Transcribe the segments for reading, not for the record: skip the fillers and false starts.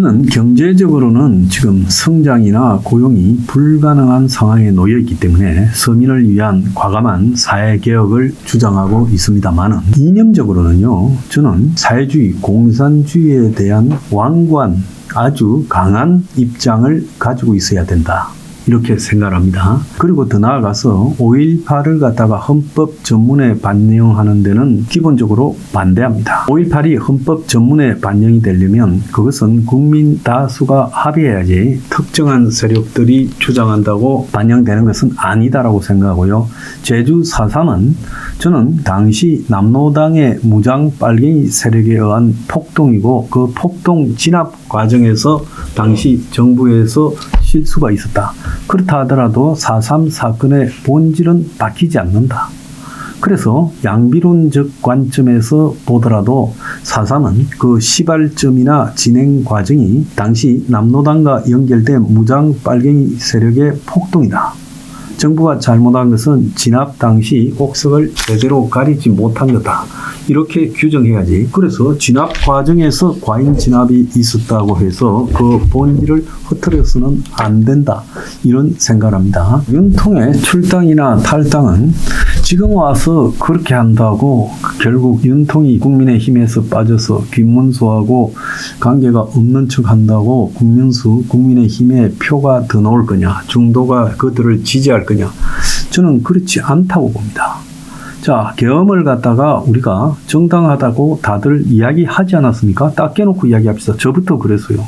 저는 경제적으로는 지금 성장이나 고용이 불가능한 상황에 놓여 있기 때문에 서민을 위한 과감한 사회개혁을 주장하고 있습니다만 이념적으로는요, 저는 사회주의, 공산주의에 대한 완고한 아주 강한 입장을 가지고 있어야 된다, 이렇게 생각합니다. 그리고 더 나아가서 5.18을 갖다가 헌법 전문에 반영하는 데는 기본적으로 반대합니다. 5.18이 헌법 전문에 반영이 되려면 그것은 국민 다수가 합의해야지 특정한 세력들이 주장한다고 반영되는 것은 아니다라고 생각하고요. 제주 4.3은 저는 당시 남로당의 무장 빨갱이 세력에 의한 폭동이고 그 폭동 진압 과정에서 당시 정부에서 실수가 있었다. 그렇다 하더라도 4.3 사건의 본질은 바뀌지 않는다. 그래서 양비론적 관점에서 보더라도 4.3은 그 시발점이나 진행 과정이 당시 남로당과 연결된 무장 빨갱이 세력의 폭동이다. 정부가 잘못한 것은 진압 당시 옥석을 제대로 가리지 못한 거다, 이렇게 규정해야지. 그래서 진압 과정에서 과잉 진압이 있었다고 해서 그 본질을 흐트려서는 안 된다, 이런 생각을 합니다. 윤통의 출당이나 탈당은 지금 와서 그렇게 한다고 결국 윤통이 국민의힘에서 빠져서 김문수하고 관계가 없는 척 한다고 국민의힘에 표가 더 나올 거냐, 중도가 그들을 지지할 거냐, 저는 그렇지 않다고 봅니다. 자, 계엄을 갖다가 우리가 정당하다고 다들 이야기하지 않았습니까? 딱 깨놓고 이야기합시다. 저부터 그랬어요.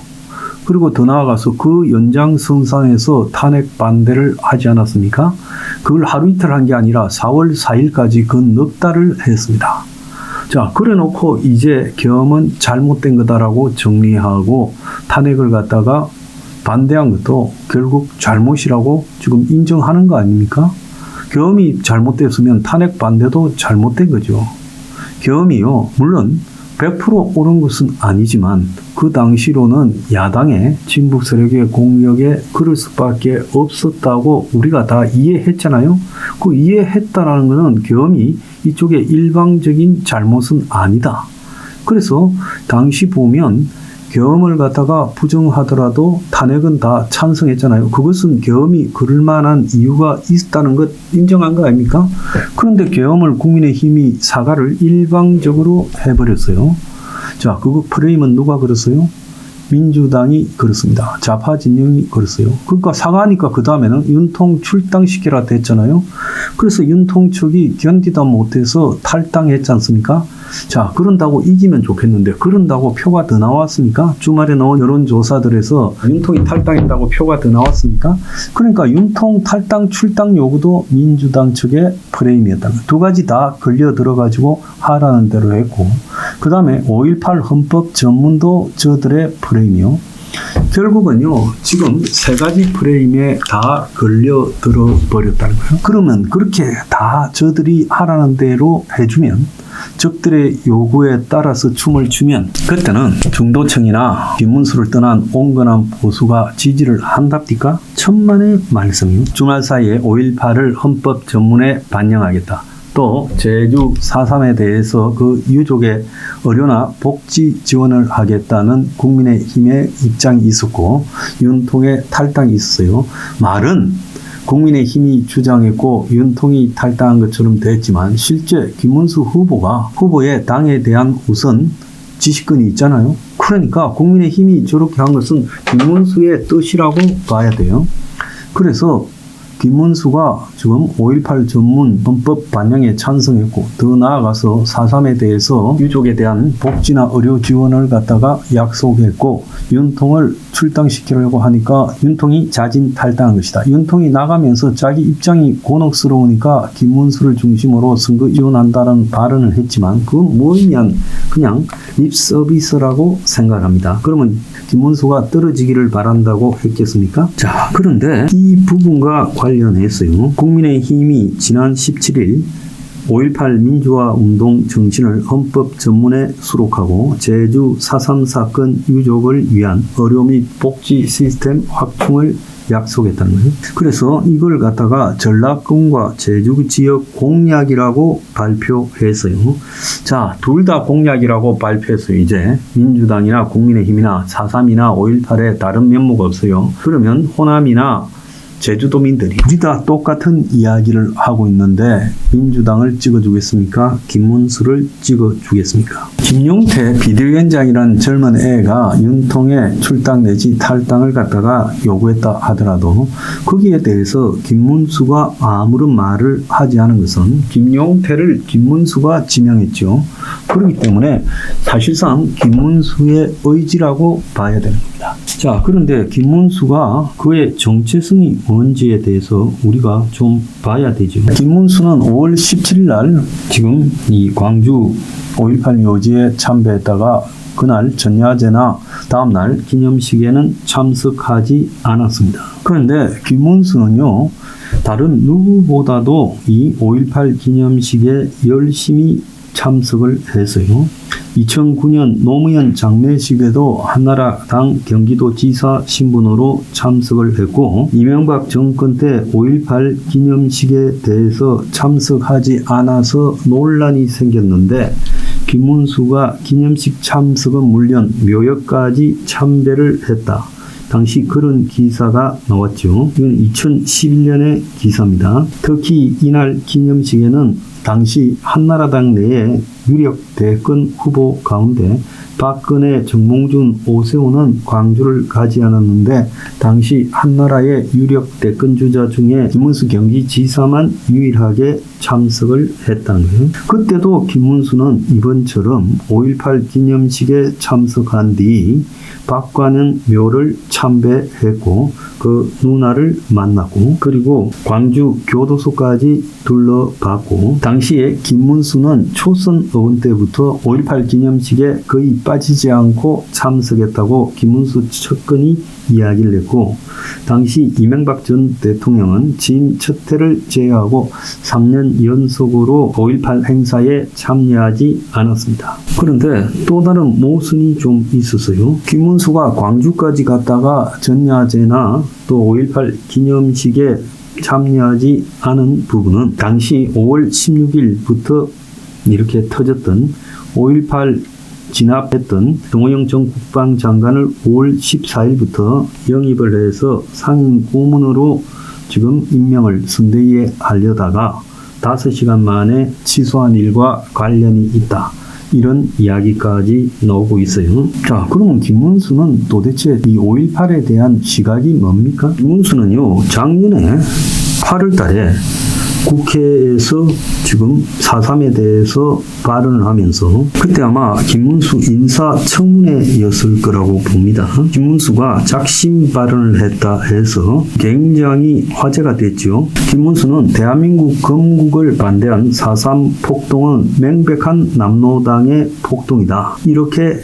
그리고 더 나아가서 그 연장선상에서 탄핵 반대를 하지 않았습니까? 그걸 하루 이틀 한 게 아니라 4월 4일까지 그 넉 달을 했습니다. 자, 그래 놓고 이제 계엄은 잘못된 거다라고 정리하고 탄핵을 갖다가 반대한 것도 결국 잘못이라고 지금 인정하는 거 아닙니까? 계엄이 잘못됐으면 탄핵 반대도 잘못된 거죠. 계엄이요, 물론 100% 옳은 것은 아니지만 그 당시로는 야당의 진보 세력의 공격에 그럴 수밖에 없었다고 우리가 다 이해했잖아요. 그 이해했다라는 것은 계엄이 이쪽의 일방적인 잘못은 아니다. 그래서 당시 보면 계엄을 갖다가 부정하더라도 탄핵은 다 찬성했잖아요. 그것은 계엄이 그럴 만한 이유가 있다는 것 인정한 거 아닙니까? 그런데 계엄을 국민의힘이 사과를 일방적으로 해버렸어요. 자, 그거 프레임은 누가 걸었어요? 민주당이 그렇습니다. 좌파 진영이 그랬어요. 그러니까 사과하니까 그 다음에는 윤통 출당시키라 됐잖아요. 그래서 윤통 측이 견디다 못해서 탈당했지 않습니까? 자, 그런다고 이기면 좋겠는데 그런다고 표가 더 나왔습니까? 주말에 나온 여론조사들에서 윤통이 탈당했다고 표가 더 나왔습니까? 그러니까 윤통 탈당 출당 요구도 민주당 측의 프레임이었다는 거예요. 두 가지 다 걸려 들어가지고 하라는 대로 했고, 그 다음에 5.18 헌법 전문도 저들의 프레임이요. 결국은요, 지금 세 가지 프레임에 다 걸려 들어 버렸다는 거예요. 그러면 그렇게 다 저들이 하라는 대로 해주면, 적들의 요구에 따라서 춤을 추면 그때는 중도층이나 김문수를 떠난 온건한 보수가 지지를 한답니까? 천만의 말씀이요. 주말 사이에 5.18을 헌법 전문에 반영하겠다. 또 제주 4.3에 대해서 그 유족의 의료나 복지 지원을 하겠다는 국민의힘의 입장이 있었고 윤통의 탈당이 있었어요. 말은 국민의힘이 주장했고 윤통이 탈당한 것처럼 됐지만 실제 김문수 후보의 당에 대한 우선 지시권이 있잖아요. 그러니까 국민의힘이 저렇게 한 것은 김문수의 뜻이라고 봐야 돼요. 그래서 김문수가 지금 5.18 전문 헌법 반영에 찬성했고, 더 나아가서 4.3에 대해서 유족에 대한 복지나 의료 지원을 갖다가 약속했고, 윤통을 출당시키려고 하니까 윤통이 자진 탈당한 것이다. 윤통이 나가면서 자기 입장이 곤혹스러우니까 김문수를 중심으로 선거 지원한다는 발언을 했지만 그건 뭐냐면 그냥 립 서비스라고 생각합니다. 그러면 김문수가 떨어지기를 바란다고 했겠습니까? 자, 그런데 이 부분과 관련해서요, 국민의힘이 지난 17일 5.18 민주화 운동 정신을 헌법 전문에 수록하고 제주 4.3 사건 유족을 위한 의료 및 복지 시스템 확충을 약속했다는 거예요. 그래서 이걸 갖다가 전략권과 제주 지역 공약이라고 발표했어요. 자, 둘 다 공약이라고 발표했어요. 이제 민주당이나 국민의힘이나 4.3이나 5.18에 다른 면모가 없어요. 그러면 호남이나 제주도민들이 둘이 다 똑같은 이야기를 하고 있는데 민주당을 찍어주겠습니까? 김문수를 찍어주겠습니까? 김용태 비대위원장이라는 젊은 애가 윤통에 출당 내지 탈당을 갖다가 요구했다 하더라도 거기에 대해서 김문수가 아무런 말을 하지 않은 것은 김용태를 김문수가 지명했죠. 그렇기 때문에 사실상 김문수의 의지라고 봐야 되는 겁니다. 자, 그런데 김문수가 그의 정체성이 뭔지에 대해서 우리가 좀 봐야 되죠. 김문수는 5월 17일 날 지금 이 광주 5.18 묘지에 참배했다가 그날 전야제나 다음날 기념식에는 참석하지 않았습니다. 그런데 김문수는요, 다른 누구보다도 이 5.18 기념식에 열심히 참석을 했어요. 2009년 노무현 장례식에도 한나라당 경기도지사 신분으로 참석을 했고 이명박 정권 때 5.18 기념식에 대해서 참석하지 않아서 논란이 생겼는데 김문수가 기념식 참석은 물론 묘역까지 참배를 했다. 당시 그런 기사가 나왔죠. 이건 2011년의 기사입니다. 특히 이날 기념식에는 당시 한나라당 내에 유력 대권 후보 가운데 박근혜, 정몽준, 오세훈은 광주를 가지 않았는데 당시 한나라의 유력 대권 주자 중에 김문수 경기지사만 유일하게 참석을 했다는 거예요. 그때도 김문수는 이번처럼 5.18 기념식에 참석한 뒤 박관현 묘를 참배했고 그 누나를 만났고 그리고 광주 교도소까지 둘러봤고 당시에 김문수는 초선 의원 때부터 5.18 기념식에 거의 빠지지 않고 참석했다고 김문수 측근이 이야기를 했고 당시 이명박 전 대통령은 지인 첫 해를 제외하고 3년 연속으로 5.18 행사에 참여하지 않았습니다. 그런데 또 다른 모순이 좀 있었어요. 김문수가 광주까지 갔다가 전야제나 또 5.18 기념식에 참여하지 않은 부분은 당시 5월 16일부터 이렇게 터졌던 5.18 진압했던 정호영 전 국방장관을 5월 14일부터 영입을 해서 상임 고문으로 지금 임명을 선대위에 하려다가 5시간 만에 취소한 일과 관련이 있다. 이런 이야기까지 나오고 있어요. 자, 그러면 김문수는 도대체 이 5.18에 대한 시각이 뭡니까? 김문수는요, 작년에 8월 달에 국회에서 지금 4.3에 대해서 발언을 하면서 그때 아마 김문수 인사청문회였을 거라고 봅니다. 김문수가 작심 발언을 했다 해서 굉장히 화제가 됐죠. 김문수는 대한민국 건국을 반대한 4.3 폭동은 명백한 남로당의 폭동이다. 이렇게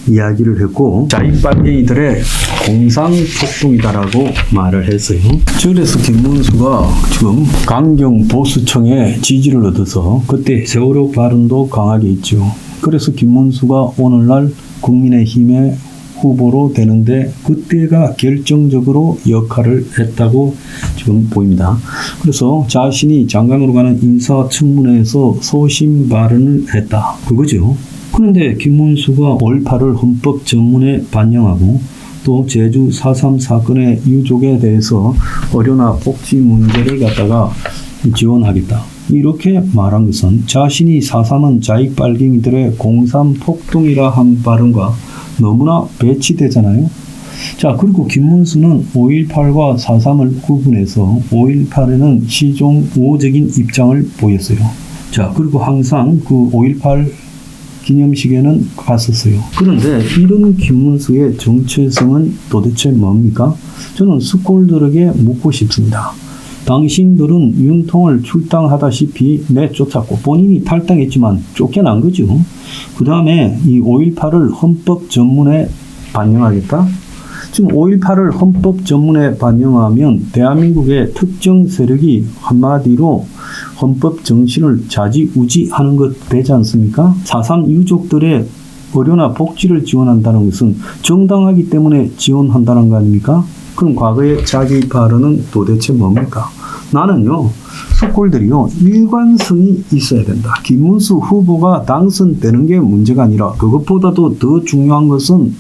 이야기를 했고 자익빨갱이들의 공상폭동이다라고 말을 했어요. 그래서 김문수가 지금 강경 보수청의 지지를 얻어서 그때 세월호 발언도 강하게 했죠. 그래서 김문수가 오늘날 국민의힘의 후보로 되는데 그때가 결정적으로 역할을 했다고 지금 보입니다. 그래서 자신이 장관으로 가는 인사청문회에서 소신 발언을 했다. 그거죠. 그런데 김문수가 5.18을 헌법 전문에 반영하고 또 제주 4.3 사건의 유족에 대해서 어려나 복지 문제를 갖다가 지원하겠다. 이렇게 말한 것은 자신이 4.3은 자익빨갱이들의 공산폭동이라 한 발언과 너무나 배치되잖아요. 자, 그리고 김문수는 5.18과 4.3을 구분해서 5.18에는 시종 우호적인 입장을 보였어요. 자, 그리고 항상 그 5.18 기념식에는 갔었어요. 그런데 이런 김문수의 정체성은 도대체 뭡니까? 저는 스콜들에게 묻고 싶습니다. 당신들은 윤통을 출당하다시피 내쫓았고 본인이 탈당했지만 쫓겨난 거죠. 그 다음에 이 5.18을 헌법 전문에 반영하겠다? 지금 5.18을 헌법 전문에 반영하면 대한민국의 특정 세력이 한마디로 헌법 정신을 좌지우지하는 것 되지 않습니까? 4.3 유족들의 의료나 복지를 지원한다는 것은 정당하기 때문에 지원한다는 거 아닙니까? 그럼 과거의 자기 발언은 도대체 뭡니까? 나는요, 숙골들이요, 일관성이 있어야 된다. 김문수 후보가 당선되는 게 문제가 아니라 그것보다도 더 중요한 것은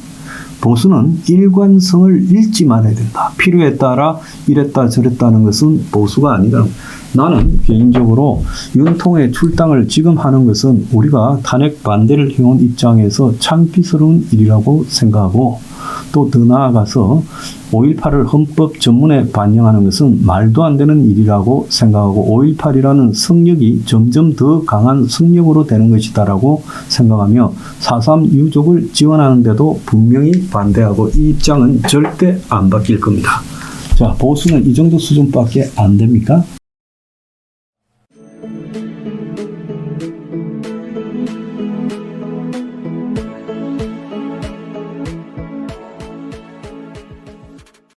보수는 일관성을 잃지 말아야 된다. 필요에 따라 이랬다 저랬다 하는 것은 보수가 아니다. 나는 개인적으로 윤통의 출당을 지금 하는 것은 우리가 탄핵 반대를 해온 입장에서 창피스러운 일이라고 생각하고 또 더 나아가서 5.18을 헌법 전문에 반영하는 것은 말도 안 되는 일이라고 생각하고 5.18이라는 성력이 점점 더 강한 성력으로 되는 것이다라고 생각하며 4.3 유족을 지원하는데도 분명히 반대하고 이 입장은 절대 안 바뀔 겁니다. 자, 보수는 이 정도 수준밖에 안 됩니까?